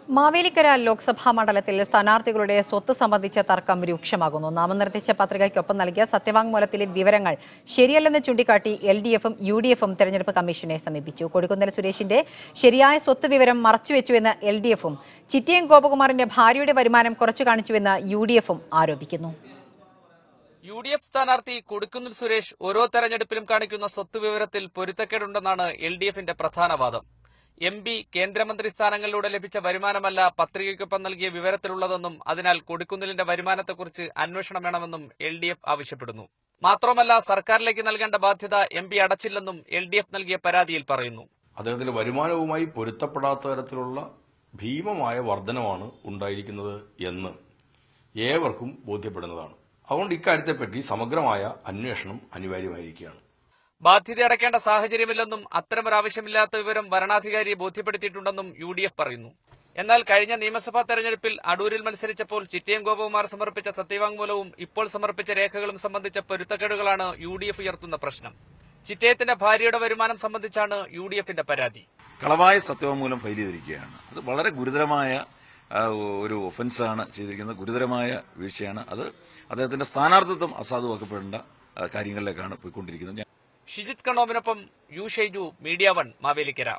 മാവേലിക്കര ലോക്സഭാ മണ്ഡലത്തിൽ സ്ഥാനാർത്ഥികളുടെ സ്വത്ത് സംബന്ധിച്ച തർക്കം രൂക്ഷമാകുന്നു. നാമനിർദ്ദേശ പത്രികയ്ക്കൊപ്പം നൽകിയ സത്യവാങ്മൂലത്തിലെ വിവരങ്ങൾ ശരിയല്ലെന്ന് ചൂണ്ടിക്കാട്ടി LDFും UDFും തെരഞ്ഞെടുപ്പ് കമ്മീഷനെ സമീപിച്ചു. കൊടിക്കുന്നിൽ സുരേഷിന്റെ ശരിയായ സ്വത്ത് വിവരം മറച്ചുവെച്ചുവെന്ന് LDFും ചിറ്റിയം ഗോപകുമാറിന്റെ ഭാര്യയുടെ വരുമാനം കുറച്ചു കാണിച്ചുവെന്ന് UDFും ആരോപിക്കുന്നു. UDF സ്ഥാനാർത്ഥി കൊടിക്കുന്നിൽ സുരേഷ് ഓരോ തെരഞ്ഞെടുപ്പിലും കാണിക്കുന്ന സ്വത്ത് വിവരത്തിൽ പൊരുത്തക്കേടുണ്ടെന്നാണ് LDFിന്റെ പ്രധാന വാദം. MP, കേന്ദ്രമന്ത്രി സ്ഥാനങ്ങളിലൂടെ ലഭിച്ച വരുമാനമല്ല പത്രികയ്ക്കൊപ്പം നൽകിയ വിവരത്തിലുള്ളതെന്നും അതിനാൽ കൊടിക്കുന്നിലിന്റെ വരുമാനത്തെക്കുറിച്ച് അന്വേഷണം വേണമെന്നും LDF ആവശ്യപ്പെടുന്നു. മാത്രമല്ല, സർക്കാരിലേക്ക് നൽകേണ്ട ബാധ്യത MP അടച്ചില്ലെന്നും LDF നൽകിയ പരാതിയിൽ പറയുന്നു. അദ്ദേഹത്തിന്റെ വരുമാനവുമായി പൊരുത്തപ്പെടാത്ത തരത്തിലുള്ള ഭീമമായ വർധനമാണ് ഉണ്ടായിരിക്കുന്നത് എന്ന് ഏവർക്കും ബോധ്യപ്പെടുന്നതാണ്. അതുകൊണ്ട് ഇക്കാര്യത്തെപ്പറ്റി സമഗ്രമായ അന്വേഷണം അനിവാര്യമായിരിക്കുകയാണ്. ബാധ്യത അടയ്ക്കേണ്ട സാഹചര്യമില്ലെന്നും അത്തരമൊരാവശ്യമില്ലാത്ത വിവരം വരണാധികാരിയെ ബോധ്യപ്പെടുത്തിയിട്ടുണ്ടെന്നും UDF പറയുന്നു. എന്നാൽ കഴിഞ്ഞ നിയമസഭാ തെരഞ്ഞെടുപ്പിൽ അടൂരിൽ മത്സരിച്ചപ്പോൾ ചിറ്റിയം ഗോപകുമാർ സമർപ്പിച്ച സത്യവാങ്മൂലവും ഇപ്പോൾ സമർപ്പിച്ച രേഖകളും സംബന്ധിച്ച പൊരുത്തക്കേടുകളാണ് UDF ഉയർത്തുന്ന പ്രശ്നം. ചിറ്റയത്തിന്റെ ഭാര്യയുടെ വരുമാനം സംബന്ധിച്ചാണ് UDFിന്റെ പരാതി. കളവായ സത്യവാങ്മൂലം ഫയൽ ചെയ്തിരിക്കുകയാണ്. അത് വളരെ ഗുരുതരമായ ഒരു ഒഫൻസാണ് ചെയ്തിരിക്കുന്നത്. ഗുരുതരമായ വീഴ്ചയാണ്. അത് അദ്ദേഹത്തിന്റെ സ്ഥാനാർത്ഥിത്വം അസാധുവാക്കപ്പെടേണ്ട കാര്യങ്ങളിലേക്കാണ് പോയിക്കൊണ്ടിരിക്കുന്നത്. ഷിജിത് കണ്ണോമിനൊപ്പം യു ഷൈജു, മീഡിയ 1, മാവേലിക്കര.